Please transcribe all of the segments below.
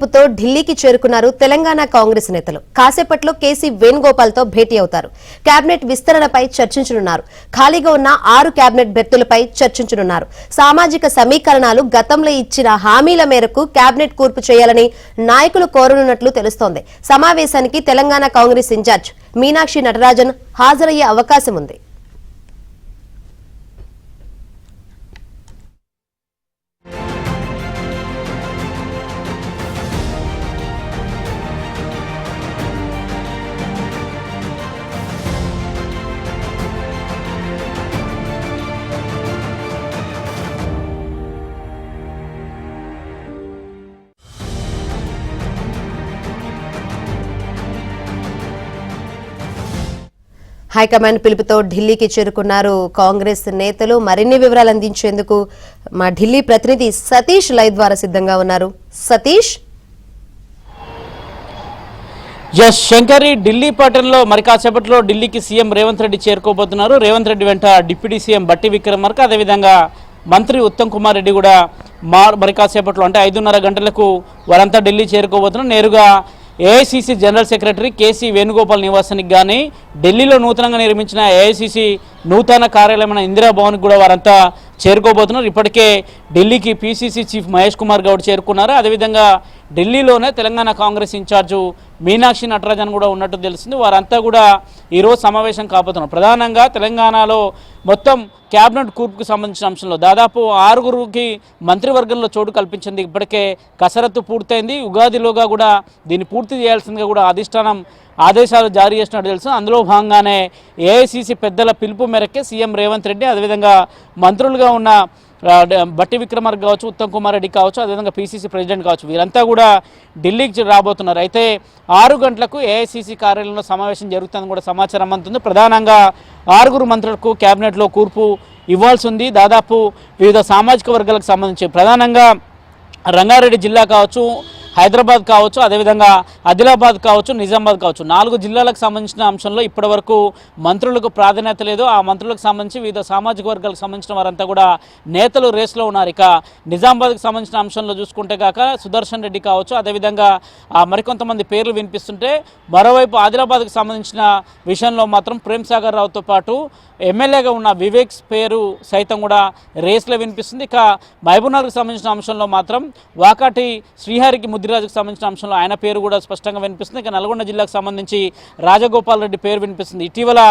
పిలుపుతో ఢిల్లీకి చేరుకున్నారు తెలంగాణ కాంగ్రెస్ నేతలు. కాసేపట్లో కేసీ వేణుగోపాల్తో భేటీ అవుతారు. కేబినెట్ విస్తరణపై చర్చించనున్నారు. ఖాళీగా ఉన్న 6 కేబినెట్ బెర్తులపై చర్చించనున్నారు. సామాజిక సమీకరణాలు గతంలో ఇచ్చిన హామీల మేరకు కేబినెట్ కూర్పు చేయాలని నాయకులు కోరనున్నట్లు తెలుస్తోంది. సమావేశానికి తెలంగాణ కాంగ్రెస్ ఇన్ఛార్జ్ మీనాక్షి నటరాజన్ హాజరయ్యే అవకాశం ఉంది. హైకమాండ్ పిలుపుతో ఢిల్లీకి చేరుకున్నారు కాంగ్రెస్ నేతలు. మరిన్ని వివరాలు అందించేందుకు మా ఢిల్లీ ప్రతినిధి సతీష్ లైవ్ ద్వారా సిద్ధంగా ఉన్నారు. సతీష్, శంకరి, ఢిల్లీ పట్టణంలో మరి కాసేపట్లో ఢిల్లీకి సీఎం రేవంత్ రెడ్డి చేరుకోబోతున్నారు. రేవంత్ రెడ్డి వెంట డిప్యూటీ సీఎం బట్టి విక్రమార్క, అదేవిధంగా మంత్రి ఉత్తమ్ కుమార్ రెడ్డి కూడా మరి కాసేపట్లో అంటే 5:30 గంటలకు వారంతా ఢిల్లీ చేరుకోబోతున్నారు. నేరుగా AICC general secretary KC Venugopal నివాసానికి కానీ ఢిల్లీలో నూతనంగా నిర్మించిన ఏఐసీసీ నూతన కార్యాలయమైన ఇందిరాభవన్కి కూడా వారంతా చేరుకోబోతున్నారు. ఇప్పటికే ఢిల్లీకి పీసీసీ చీఫ్ మహేష్ కుమార్ గౌడ్ చేరుకున్నారు. అదేవిధంగా ఢిల్లీలోనే తెలంగాణ కాంగ్రెస్ ఇన్ఛార్జు మీనాక్షి నటరాజన్ కూడా ఉన్నట్టు తెలిసింది. వారంతా కూడా ఈరోజు సమావేశం కాబోతున్నారు. ప్రధానంగా తెలంగాణలో మొత్తం క్యాబినెట్ కూర్పుకు సంబంధించిన అంశంలో దాదాపు 6గురికి మంత్రివర్గంలో చోటు కల్పించింది. ఇప్పటికే కసరత్తు పూర్తయింది. ఉగాదిలోగా కూడా దీన్ని పూర్తి చేయాల్సిందిగా కూడా అధిష్టానం ఆదేశాలు జారీ చేసినట్టు తెలుసు. అందులో భాగంగానే ఏఐసీసీ పెద్దల పిలుపు మేరకే సీఎం రేవంత్ రెడ్డి, అదేవిధంగా మంత్రులుగా ఉన్న బట్టి విక్రమార్క కావచ్చు, ఉత్తమ్ కుమార్ రెడ్డి కావచ్చు, అదేవిధంగా పీసీసీ ప్రెసిడెంట్ కావచ్చు, వీరంతా కూడా ఢిల్లీకి రాబోతున్నారు. అయితే 6 గంటలకు ఏఐసీసీ కార్యాలయంలో సమావేశం జరుగుతుందని కూడా సమాచారం అందుతుంది. ప్రధానంగా 6గురు మంత్రులకు కేబినెట్లో కూర్పు ఇవ్వాల్సి ఉంది. దాదాపు వివిధ సామాజిక వర్గాలకు సంబంధించి ప్రధానంగా రంగారెడ్డి జిల్లా కావచ్చు, హైదరాబాద్ కావచ్చు, అదేవిధంగా ఆదిలాబాద్ కావచ్చు, నిజామాబాద్ కావచ్చు, 4 జిల్లాలకు సంబంధించిన అంశంలో ఇప్పటివరకు మంత్రులకు ప్రాధాన్యత లేదు. ఆ మంత్రులకు సంబంధించి వివిధ సామాజిక వర్గాలకు సంబంధించిన వారంతా కూడా నేతలు రేసులో ఉన్నారు. ఇక నిజామాబాద్కి సంబంధించిన అంశంలో చూసుకుంటే కాక సుదర్శన్ రెడ్డి కావచ్చు, అదేవిధంగా మరికొంతమంది పేర్లు వినిపిస్తుంటే, మరోవైపు ఆదిలాబాద్కి సంబంధించిన విషయంలో మాత్రం ప్రేమ్ సాగర్ రావుతో పాటు ఎమ్మెల్యేగా ఉన్న వివేక్ పేరు సైతం కూడా రేస్లో వినిపిస్తుంది. ఇక మహబూబ్నగర్కి సంబంధించిన అంశంలో మాత్రం వాకాటి శ్రీహరికి ముద్దిరాజుకు సంబంధించిన అంశంలో ఆయన పేరు కూడా స్పష్టంగా వినిపిస్తుంది. ఇక నల్గొండ జిల్లాకు సంబంధించి రాజగోపాల్ రెడ్డి పేరు వినిపిస్తుంది. ఇటీవల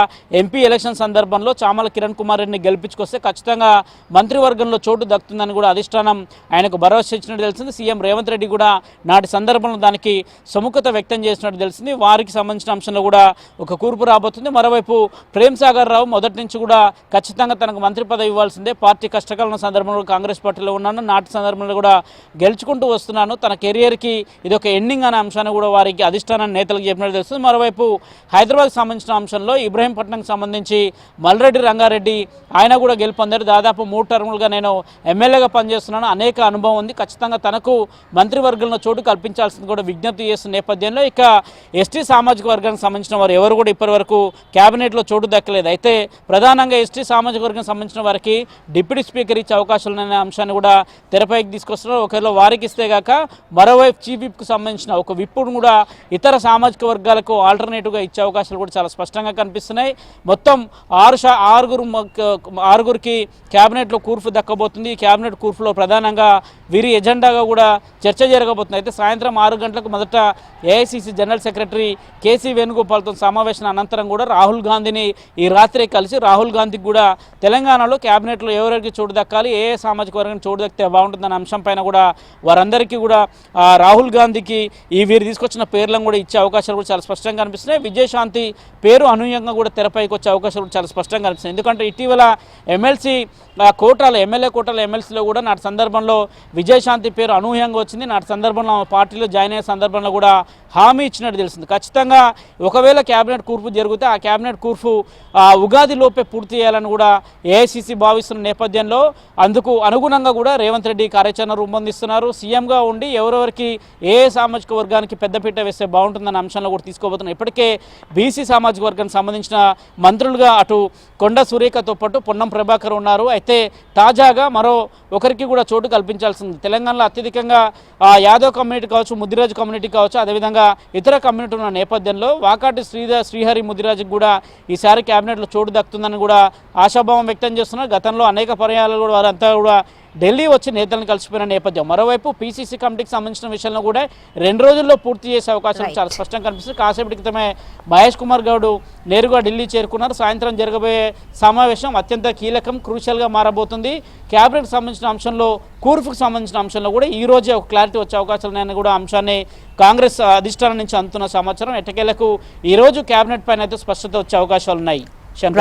ఎంపీ ఎలక్షన్ సందర్భంలో చామల కిరణ్ కుమార్ రెడ్డిని గెలిపించుకొస్తే ఖచ్చితంగా మంత్రివర్గంలో చోటు దక్కుతుందని కూడా అధిష్టానం ఆయనకు భరోసా ఇచ్చినట్టు తెలిసింది. సీఎం రేవంత్ రెడ్డి కూడా నాటి సందర్భంలో దానికి సుముఖత వ్యక్తం చేసినట్టు తెలిసింది. వారికి సంబంధించిన అంశంలో కూడా ఒక కూర్పు రాబోతుంది. మరోవైపు ప్రేమ్ సాగర్ రావు మొదటి నుంచి కూడా ఖచ్చితంగా తనకు మంత్రి పదవి ఇవ్వాల్సిందే, పార్టీ కష్టకాలం సందర్భంలో కాంగ్రెస్ పార్టీలో ఉన్నాను, నాటి సందర్భంలో కూడా గెలుచుకుంటూ వస్తున్నాను, తన కెరియర్కి ఇది ఒక ఎండింగ్ అనే అంశాన్ని కూడా వారికి అధిష్టానాన్ని నేతలకు చెప్పినట్టు తెలుస్తుంది. మరోవైపు హైదరాబాద్కి సంబంధించిన అంశంలో ఇబ్రహీంపట్నంకి సంబంధించి మల్రెడ్డి రంగారెడ్డి ఆయన కూడా గెలుపొందారు. దాదాపు 3 టర్ములుగా నేను ఎమ్మెల్యేగా పనిచేస్తున్నాను, అనేక అనుభవం ఉంది, ఖచ్చితంగా తనకు మంత్రివర్గంలో చోటు కల్పించాల్సింది కూడా విజ్ఞప్తి చేస్తున్న నేపథ్యంలో ఇక ఎస్టీ సామాజిక వర్గానికి సంబంధించిన వారు ఎవరు కూడా ఇప్పటివరకు కేబినెట్లో చోటు దక్కలేదు. అయితే ప్రధానంగా ఎస్టీ సామాజిక వర్గం సంబంధించిన వారికి డిప్యూటీ స్పీకర్ ఇచ్చే అవకాశాలు ఉన్న అంశాన్ని కూడా తెరపైకి తీసుకొస్తున్నారు. ఒకవేళ వారికి ఇస్తే గాక మరోవైపు చీఫ్ విప్కు సంబంధించిన ఒక విప్పును కూడా ఇతర సామాజిక వర్గాలకు ఆల్టర్నేటివ్గా ఇచ్చే అవకాశాలు కూడా చాలా స్పష్టంగా కనిపిస్తున్నాయి. మొత్తం 6గురికి క్యాబినెట్లో కూర్పు దక్కబోతుంది. ఈ క్యాబినెట్ కూర్పులో ప్రధానంగా వీరి ఎజెండాగా కూడా చర్చ జరగబోతుంది. అయితే సాయంత్రం 6 గంటలకు మొదట ఏఐసీసీ జనరల్ సెక్రటరీ కేసీ వేణుగోపాల్తో సమావేశం అనంతరం కూడా రాహుల్ గాంధీని ఈ రాత్రి కలిసి రాహుల్ గాంధీకి కూడా తెలంగాణలో క్యాబినెట్లో ఎవరెవరికి చోటు దక్కాలి, ఏ సామాజిక వర్గానికి చోటు దక్కితే బాగుంటుందన్న అంశం పైన కూడా వారందరికీ కూడా రాహుల్ గాంధీకి వీరు తీసుకొచ్చిన పేర్లను కూడా ఇచ్చే అవకాశాలు కూడా చాలా స్పష్టంగా కనిపిస్తున్నాయి. విజయశాంతి పేరు అనూహ్యంగా కూడా తెరపైకి వచ్చే అవకాశాలు కూడా చాలా స్పష్టంగా కనిపిస్తున్నాయి. ఎందుకంటే ఇటీవల ఎమ్మెల్యే కోటాల ఎమ్మెల్సీలో కూడా నాటి సందర్భంలో విజయశాంతి పేరు అనూహ్యంగా వచ్చింది. నాటి సందర్భంలో పార్టీలో జాయిన్ అయ్యే సందర్భంలో కూడా హామీ ఇచ్చినట్టు తెలిసింది. ఖచ్చితంగా ఒకవేళ క్యాబినెట్ కూర్పు జరిగితే ఆ క్యాబినెట్ కూర్పు ఉగాదిలోపే పూర్తి చేయాలని కూడా ఏఐసీసీ భావిస్తున్న నేపథ్యంలో అందుకు అనుగుణంగా కూడా రేవంత్ రెడ్డి కార్యాచరణ రూపొందిస్తున్నారు. సీఎంగా ఉండి ఎవరెవరికి ఏ సామాజిక వర్గానికి పెద్దపీట వేస్తే బాగుంటుందన్న అంశంలో కూడా తీసుకోబోతున్నాం. ఇప్పటికే బీసీ సామాజిక వర్గానికి సంబంధించిన మంత్రులుగా అటు కొండ సురేఖతో పాటు పొన్నం ప్రభాకర్ ఉన్నారు. అయితే తాజాగా మరో ఒకరికి కూడా చోటు కల్పించాల్సింది. తెలంగాణలో అత్యధికంగా యాదవ్ కమ్యూనిటీ కావచ్చు, ముదిరాజు కమ్యూనిటీ కావచ్చు, అదేవిధంగా ఇతర కమ్యూనిటీ ఉన్న నేపథ్యంలో వాకాటి శ్రీహరి ముదిరాజుకు కూడా ఈసారి క్యాబినెట్లో చోటు దక్కుతుందని కూడా ఆశాభావం వ్యక్తం చేస్తున్నారు. గతంలో అనేక పర్యాయాలు కూడా వారంతా కూడా ఢిల్లీ వచ్చి నేతలను కలిసిపోయిన నేపథ్యం. మరోవైపు పీసీసీ కమిటీకి సంబంధించిన విషయంలో కూడా 2 రోజుల్లో పూర్తి చేసే అవకాశం చాలా స్పష్టంగా కనిపిస్తుంది. కాసేపటి క్రితమే మహేష్ కుమార్ గౌడ్ నేరుగా ఢిల్లీ చేరుకున్నారు. సాయంత్రం జరగబోయే సమావేశం అత్యంత కీలకం, క్రూషియల్గా మారబోతుంది. క్యాబినెట్కి సంబంధించిన అంశంలో, కూర్పుకు సంబంధించిన అంశంలో కూడా ఈ రోజే ఒక క్లారిటీ వచ్చే అవకాశాలు ఉన్నాయని కూడా అంశాన్ని కాంగ్రెస్ అధిష్టానం నుంచి అందుతున్న సమాచారం. ఎట్టకేలకు ఈ రోజు క్యాబినెట్ పైన అయితే స్పష్టత వచ్చే అవకాశాలు ఉన్నాయి. శంకర్.